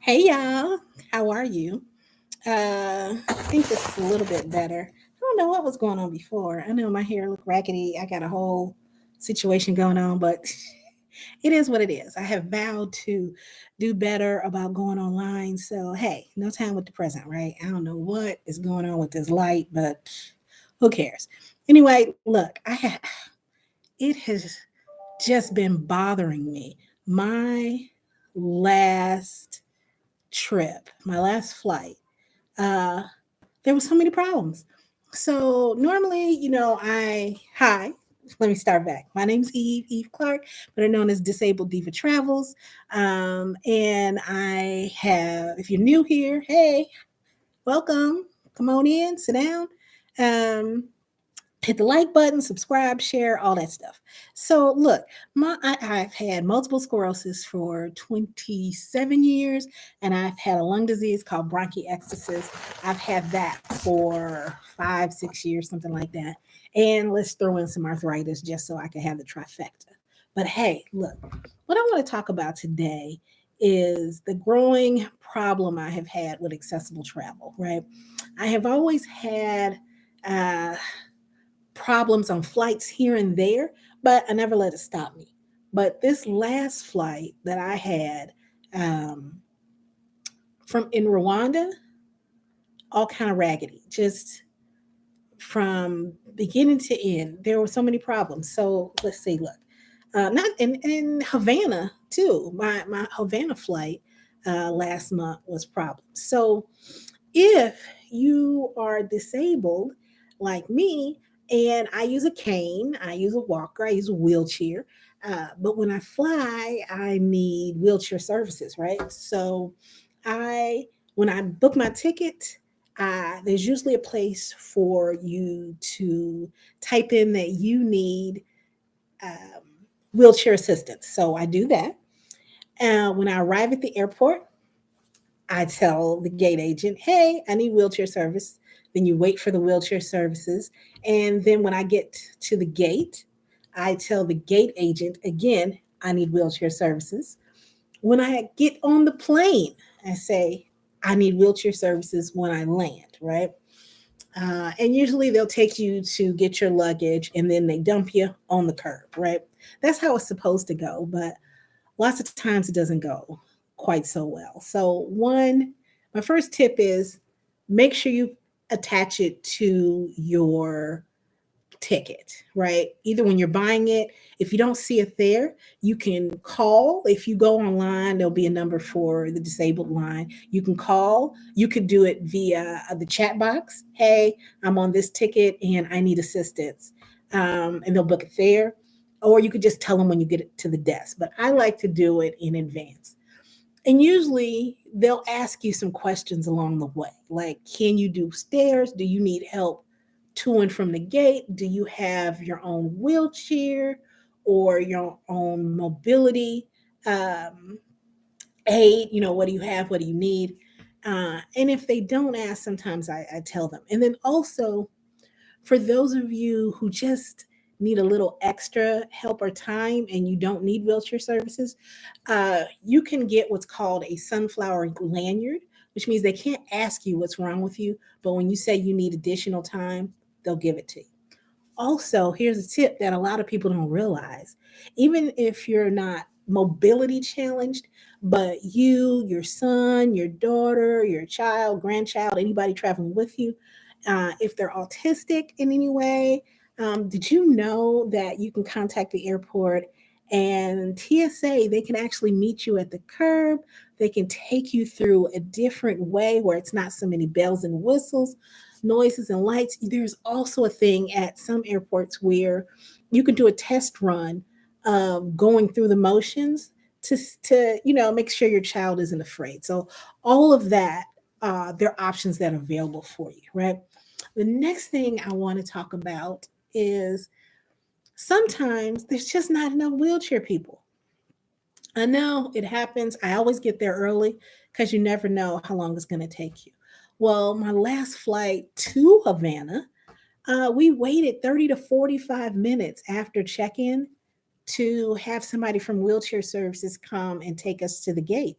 Hey y'all, how are you? I think this is a little bit better. I don't know what was going on before. I know my hair looked raggedy. I got a whole situation going on, but it is what it is. I have vowed to do better about going online. So, hey, no time with the present, right? I don't know what is going on with this light, but who cares? Anyway, look, it has just been bothering me. My last my last flight, uh, there was so many problems. So normally, let me start back. My name's Eve Clark, but I'm known as Disabled Diva Travels. And I have, if you're new here, hey, welcome. Come on in, sit down. Um, Hit the like button, subscribe, share, all that stuff. So look, I've had multiple sclerosis for 27 years, and I've had a lung disease called bronchiectasis. I've had that for 5, 6 years, something like that. And let's throw in some arthritis just so I can have the trifecta. But hey, look, what I want to talk about today is the growing problem I have had with accessible travel, right? I have always had uh, problems on flights here and there, but I never let it stop me. But this last flight that I had um, from in Rwanda, all kind of raggedy, just from beginning to end. There were so many problems. So let's see. Look, not in Havana too. My Havana flight last month was problems. So if you are disabled like me, and I use a cane, I use a walker, I use a wheelchair. But when I fly, I need wheelchair services, right? So I, when I book my ticket, there's usually a place for you to type in that you need um, wheelchair assistance. So I do that. When I arrive at the airport, I tell the gate agent, hey, I need wheelchair service. Then you wait for the wheelchair services. And then when I get to the gate, I tell the gate agent again, I need wheelchair services. When I get on the plane, I say, I need wheelchair services when I land, right? And usually they'll take you to get your luggage and then they dump you on the curb, right? That's how it's supposed to go. But lots of times it doesn't go quite so well. So, my first tip is make sure you attach it to your ticket, right? Either when you're buying it, if you don't see it there, you can call. If you go online, there'll be a number for the disabled line. You can call. You could do it via the chat box. Hey, I'm on this ticket and I need assistance. And they'll book it there. Or you could just tell them when you get it to the desk. But I like to do it in advance. And usually they'll ask you some questions along the way, like, can you do stairs? Do you need help to and from the gate? Do you have your own wheelchair or your own mobility um, aid? What do you have? What do you need? And if they don't ask, sometimes I tell them. And then also, for those of you who just need a little extra help or time and you don't need wheelchair services, you can get what's called a sunflower lanyard, which means they can't ask you what's wrong with you, but when you say you need additional time, they'll give it to you. Also, here's a tip that a lot of people don't realize. Even if you're not mobility challenged, but you, your son, your daughter, your child, grandchild, anybody traveling with you, if they're autistic in any way, did you know that you can contact the airport and TSA, they can actually meet you at the curb. They can take you through a different way where it's not so many bells and whistles, noises and lights. There's also a thing at some airports where you can do a test run of going through the motions to make sure your child isn't afraid. So all of that, there are options that are available for you, right? The next thing I want to talk about is sometimes there's just not enough wheelchair people. I know it happens. I always get there early because you never know how long it's going to take you. Well, my last flight to Havana, we waited 30 to 45 minutes after check in to have somebody from wheelchair services come and take us to the gate.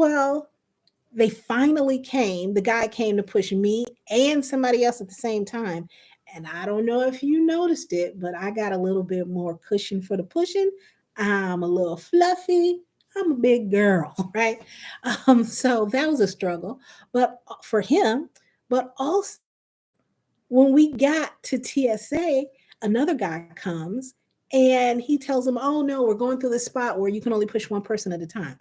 Well, they finally came. The guy came to push me and somebody else at the same time. And I don't know if you noticed it, but I got a little bit more cushion for the pushing. I'm a little fluffy. I'm a big girl, right? So that was a struggle, but for him, but also when we got to TSA, another guy comes and he tells him, "Oh no, we're going through this spot where you can only push one person at a time."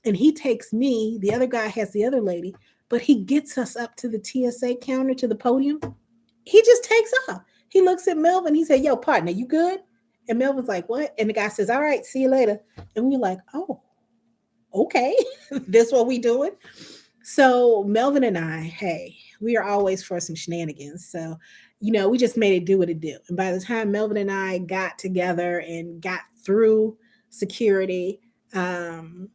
And he takes me, the other guy has the other lady, but he gets us up to the TSA counter to the podium. He just takes off. He looks at Melvin. He said, "Yo, partner, you good?" And Melvin's like, "What?" And the guy says, "All right, see you later." And we're like, "Oh, okay, this what we doing?" So Melvin and I, hey, we are always for some shenanigans. So, we just made it do what it do. And by the time Melvin and I got together and got through security, um,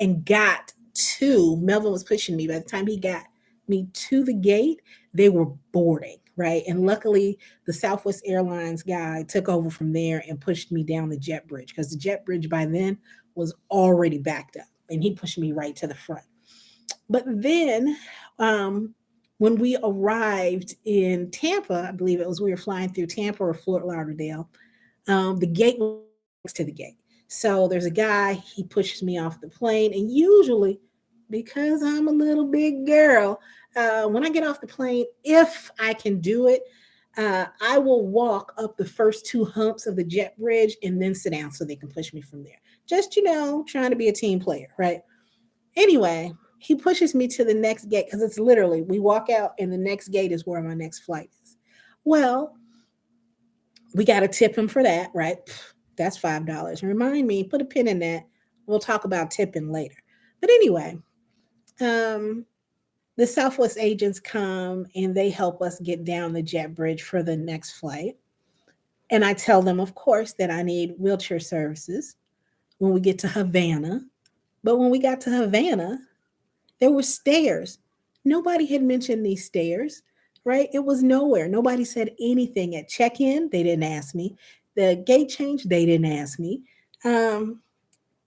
and got to Melvin was pushing me. By the time he got me to the gate, they were boarding, right? And luckily, the Southwest Airlines guy took over from there and pushed me down the jet bridge because the jet bridge by then was already backed up, and he pushed me right to the front. But then, um, when we arrived in Tampa, I believe it was we were flying through Tampa or Fort Lauderdale. The gate was next to the gate. So there's a guy, he pushes me off the plane. And usually, because I'm a little big girl, when I get off the plane, if I can do it, I will walk up the first two humps of the jet bridge and then sit down so they can push me from there. Just, trying to be a team player, right? Anyway, he pushes me to the next gate because it's literally we walk out and the next gate is where my next flight is. Well, we got to tip him for that, right? That's $5. Remind me, put a pin in that. We'll talk about tipping later. But anyway, um, the Southwest agents come and they help us get down the jet bridge for the next flight. And I tell them, of course, that I need wheelchair services when we get to Havana. But when we got to Havana, there were stairs. Nobody had mentioned these stairs, right? It was nowhere. Nobody said anything at check in. They didn't ask me. The gate change, they didn't ask me. Um,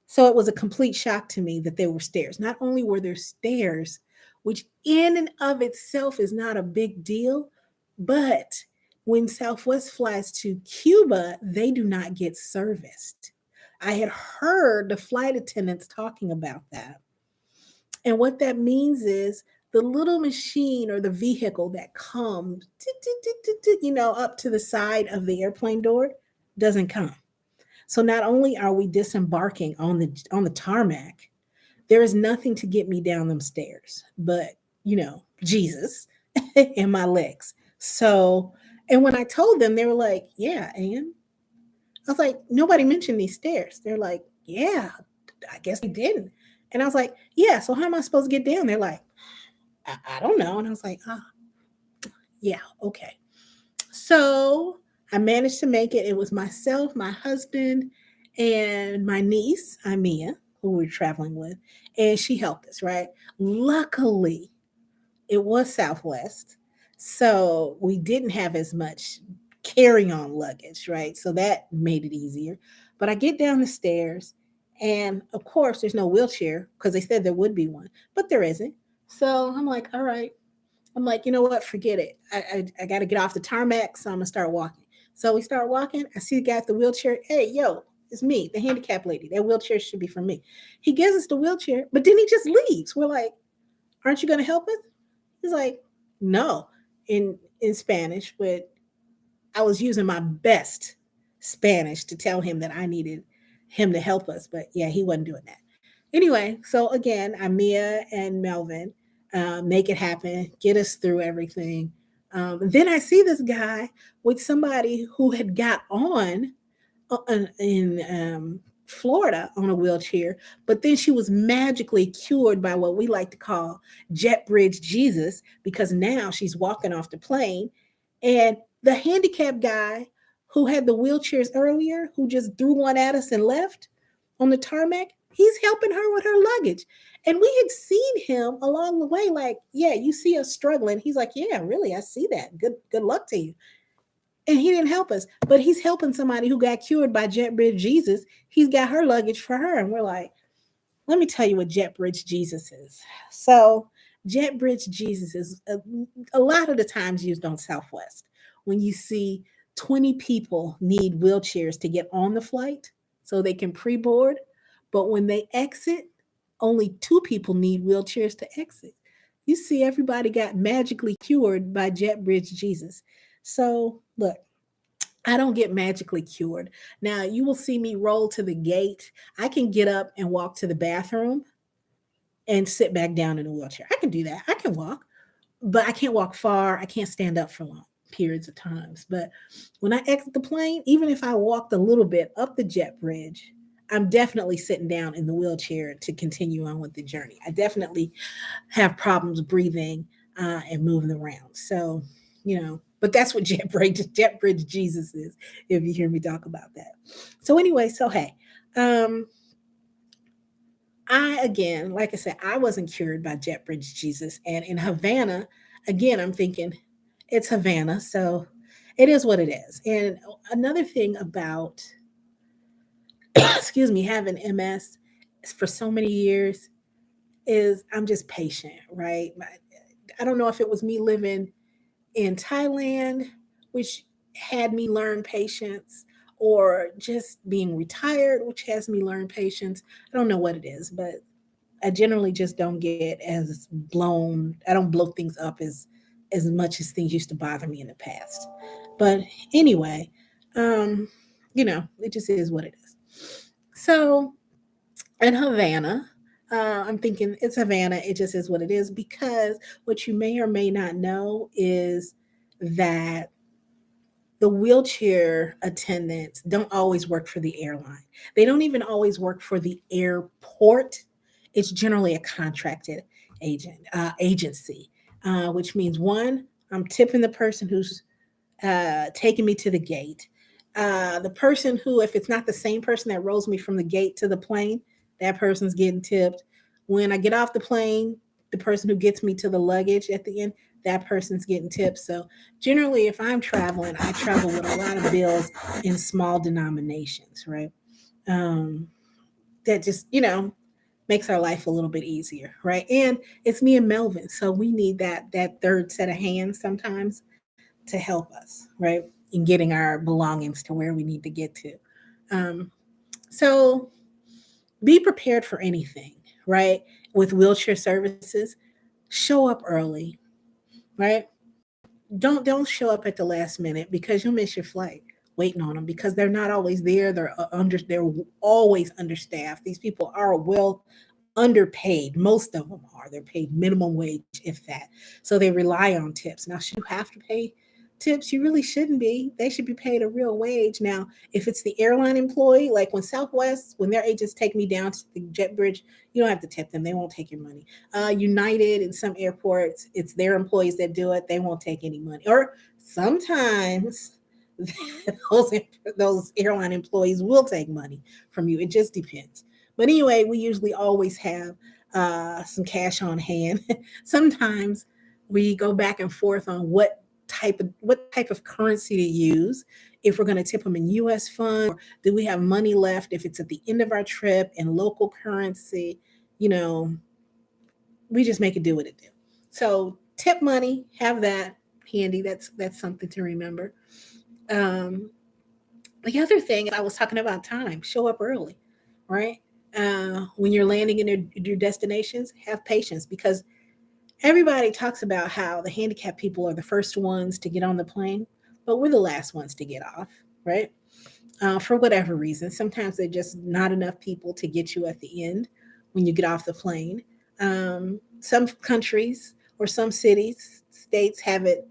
so it was a complete shock to me that there were stairs. Not only were there stairs, which in and of itself is not a big deal, but when Southwest flies to Cuba, they do not get serviced. I had heard the flight attendants talking about that. And what that means is the little machine or the vehicle that comes, up to the side of the airplane door doesn't come. So not only are we disembarking on the tarmac, there is nothing to get me down them stairs, but Jesus and my legs. So, and when I told them, they were like, "Yeah, and I was like, nobody mentioned these stairs." They're like, "Yeah, I guess they didn't." And I was like, "Yeah, so how am I supposed to get down?" They're like, I don't know. And I was like, yeah, okay. So I managed to make it. It was myself, my husband, and my niece, Amia, who we were traveling with, and she helped us, right? Luckily, it was Southwest. So we didn't have as much carry on luggage, right? So that made it easier. But I get down the stairs, and of course, there's no wheelchair because they said there would be one, but there isn't. So I'm like, all right. I'm like, you know what? Forget it. I got to get off the tarmac, so I'm gonna start walking. So we start walking. I see the guy at the wheelchair. Hey, yo, it's me, the handicap lady. That wheelchair should be for me. He gives us the wheelchair, but then he just leaves. We're like, aren't you gonna help us? He's like, no, in Spanish, but I was using my best Spanish to tell him that I needed him to help us. But yeah, he wasn't doing that. Anyway, so again, Amia and Melvin make it happen, get us through everything. Then I see this guy with somebody who had got on in Florida on a wheelchair, but then she was magically cured by what we like to call jet bridge Jesus because now she's walking off the plane. And the handicap guy who had the wheelchairs earlier, who just threw one at us and left on the tarmac, he's helping her with her luggage. And we had seen him along the way, like, yeah, you see us struggling. He's like, yeah, really, I see that. Good luck to you. And he didn't help us, but he's helping somebody who got cured by Jet Bridge Jesus. He's got her luggage for her. And we're like, Let me tell you what Jet Bridge Jesus is. So, Jet Bridge Jesus is a lot of the times used on Southwest. When you see 20 people need wheelchairs to get on the flight so they can pre board, but when they exit, only two people need wheelchairs to exit. You see, everybody got magically cured by Jet Bridge Jesus. So, look, I don't get magically cured. Now, you will see me roll to the gate. I can get up and walk to the bathroom and sit back down in a wheelchair. I can do that. I can walk, but I can't walk far. I can't stand up for long periods of times. But when I exit the plane, even if I walked a little bit up the jet bridge, I'm definitely sitting down in the wheelchair to continue on with the journey. I definitely have problems breathing and moving around. So, but that's what Jet Bridge Jesus is, if you hear me talk about that. So anyway, so hey, um, I again, like I said, I wasn't cured by Jet Bridge Jesus. And in Havana, again, I'm thinking it's Havana, so it is what it is. And another thing about excuse me, having MS for so many years is I'm just patient, right? I don't know if it was me living in Thailand, which had me learn patience, or just being retired, which has me learn patience. I don't know what it is, but I generally just don't get as blown. I don't blow things up as much as things used to bother me in the past. But anyway, um, it just is what it is. So in Havana, I'm thinking it's Havana. It just is what it is because what you may or may not know is that the wheelchair attendants don't always work for the airline. They don't even always work for the airport. It's generally a contracted agency, which means one, I'm tipping the person who's taking me to the gate. The person who, if it's not the same person that rolls me from the gate to the plane, that person's getting tipped. When I get off the plane, the person who gets me to the luggage at the end, that person's getting tipped. So generally, if I'm traveling, I travel with a lot of bills in small denominations, right? Um, that just, makes our life a little bit easier, right? And it's me and Melvin, so we need that third set of hands sometimes to help us, right, in getting our belongings to where we need to get to. Um, so be prepared for anything, right? With wheelchair services, show up early, right? Don't show up at the last minute because you'll miss your flight waiting on them because they're not always there. They're always understaffed. These people are well underpaid. Most of them are. They're paid minimum wage, if that. So they rely on tips. Now, should you have to pay tips? You really shouldn't be. They should be paid a real wage. Now, if it's the airline employee, like when Southwest, when their agents take me down to the jet bridge, you don't have to tip them. They won't take your money. United in some airports, it's their employees that do it. They won't take any money. Or sometimes those those airline employees will take money from you. It just depends. But anyway, we usually always have some cash on hand. Sometimes we go back and forth on what type of currency to use. If we're going to tip them in U.S. funds, or do we have money left if it's at the end of our trip in local currency? You know, we just make it do what it do. So tip money, have that handy. That's something to remember. Um, the other thing I was talking about time, show up early, right? When you're landing in your destinations, have patience because everybody talks about how the handicapped people are the first ones to get on the plane, but we're the last ones to get off, right? For whatever reason. Sometimes there's just not enough people to get you at the end when you get off the plane. Some countries or some states have it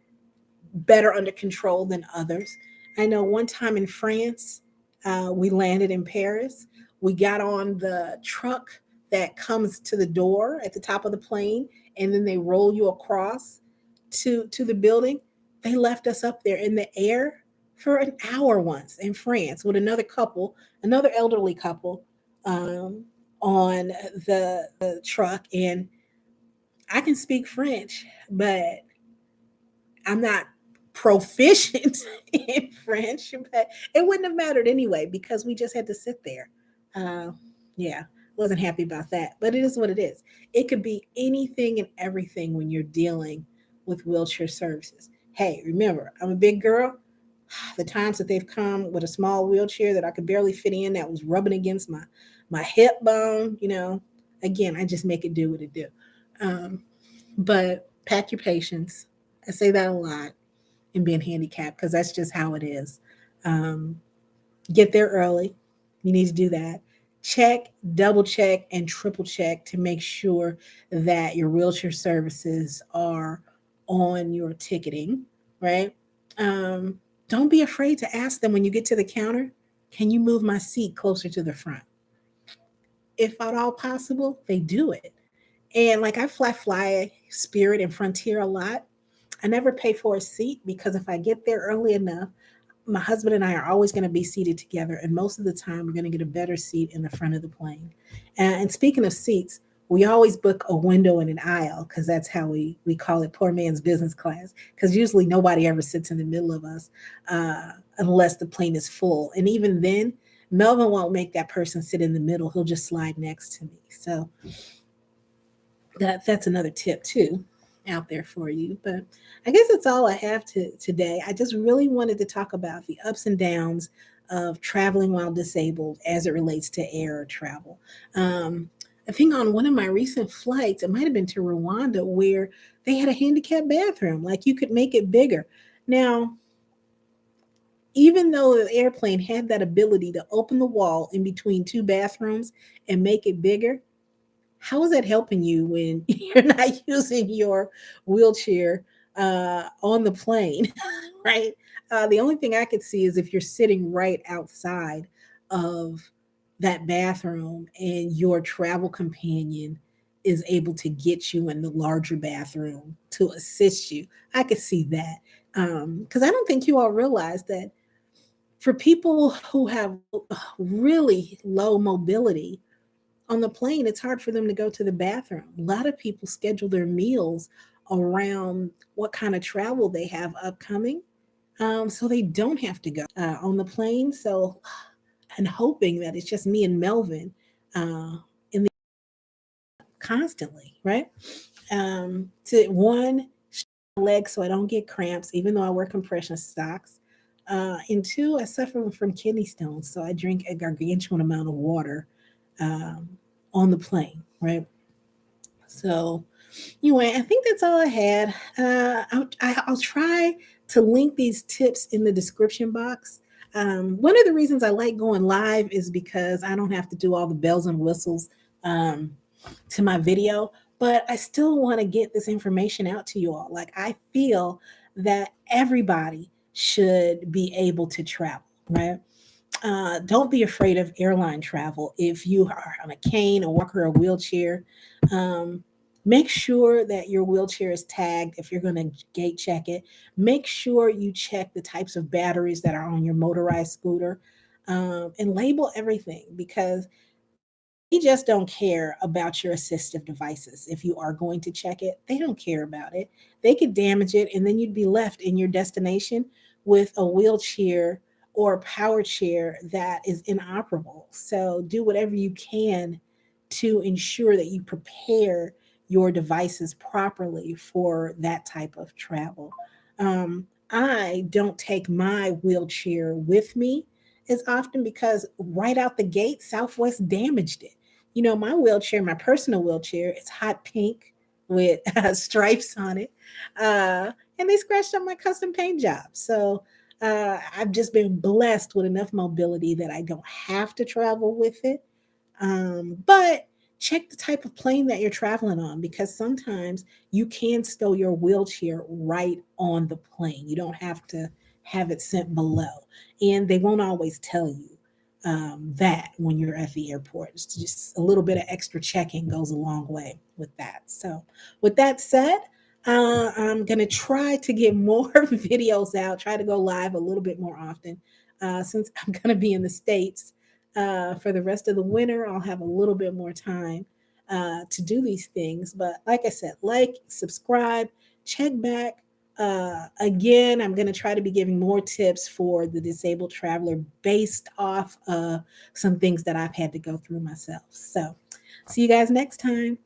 better under control than others. I know one time in France, we landed in Paris. We got on the truck that comes to the door at the top of the plane, and then they roll you across to the building. They left us up there in the air for an hour once in France with another couple, another elderly couple, um, on the truck. And I can speak French, but I'm not proficient in French, but it wouldn't have mattered anyway because we just had to sit there. Uh, yeah. Wasn't happy about that, but it is what it is. It could be anything and everything when you're dealing with wheelchair services. Hey, remember, I'm a big girl. The times that they've come with a small wheelchair that I could barely fit in, that was rubbing against my hip bone, again, I just make it do what it do. Um, but pack your patience. I say that a lot in being handicapped because that's just how it is. Um, get there early. You need to do that. Check, double check, and triple check to make sure that your wheelchair services are on your ticketing, right? Um, don't be afraid to ask them when you get to the counter, can you move my seat closer to the front? If at all possible, they do it. And like I fly Spirit and Frontier a lot. I never pay for a seat because if I get there early enough, my husband and I are always going to be seated together, and most of the time, we're going to get a better seat in the front of the plane. And speaking of seats, we always book a window and an aisle because that's how we call it poor man's business class. Because usually nobody ever sits in the middle of us unless the plane is full, and even then, Melvin won't make that person sit in the middle. He'll just slide next to me. So that's another tip too out there for you. But I guess that's all I have today. I just really wanted to talk about the ups and downs of traveling while disabled as it relates to air travel. Um, I think on one of my recent flights, it might have been to Rwanda, where they had a handicapped bathroom. Like you could make it bigger. Now, even though the airplane had that ability to open the wall in between two bathrooms and make it bigger, how is that helping you when you're not using your wheelchair on the plane, right? The only thing I could see is if you're sitting right outside of that bathroom and your travel companion is able to get you in the larger bathroom to assist you. I could see that. Because I don't think you all realize that for people who have really low mobility, on the plane, it's hard for them to go to the bathroom. A lot of people schedule their meals around what kind of travel they have upcoming, so they don't have to go on the plane. So, and hoping that it's just me and Melvin in the constantly, right? To one, legs so I don't get cramps, even though I wear compression socks. And two, I suffer from kidney stones, so I drink a gargantuan amount of water um, on the plane, right? So, anyway, I think that's all I had. I'll try to link these tips in the description box. One of the reasons I like going live is because I don't have to do all the bells and whistles um, to my video, but I still want to get this information out to you all. Like, I feel that everybody should be able to travel, right? Don't be afraid of airline travel. If you are on a cane, a walker, or a wheelchair, um, make sure that your wheelchair is tagged if you're going to gate check it. Make sure you check the types of batteries that are on your motorized scooter, and label everything because they just don't care about your assistive devices. If you are going to check it, they don't care about it. They could damage it, and then you'd be left in your destination with a wheelchair or a power chair that is inoperable. So do whatever you can to ensure that you prepare your devices properly for that type of travel. I don't take my wheelchair with me as often because right out the gate, Southwest damaged it. My wheelchair, my personal wheelchair, it's hot pink with stripes on it. And they scratched up my custom paint job. So I've just been blessed with enough mobility that I don't have to travel with it. But check the type of plane that you're traveling on because sometimes you can stow your wheelchair right on the plane. You don't have to have it sent below. And they won't always tell you that when you're at the airport. It's just a little bit of extra checking goes a long way with that. So, with that said, I'm going to try to get more videos out, try to go live a little bit more often since I'm going to be in the States for the rest of the winter. I'll have a little bit more time to do these things. But like I said, like, subscribe, check back. Again, I'm going to try to be giving more tips for the disabled traveler based off of some things that I've had to go through myself. So, See you guys next time.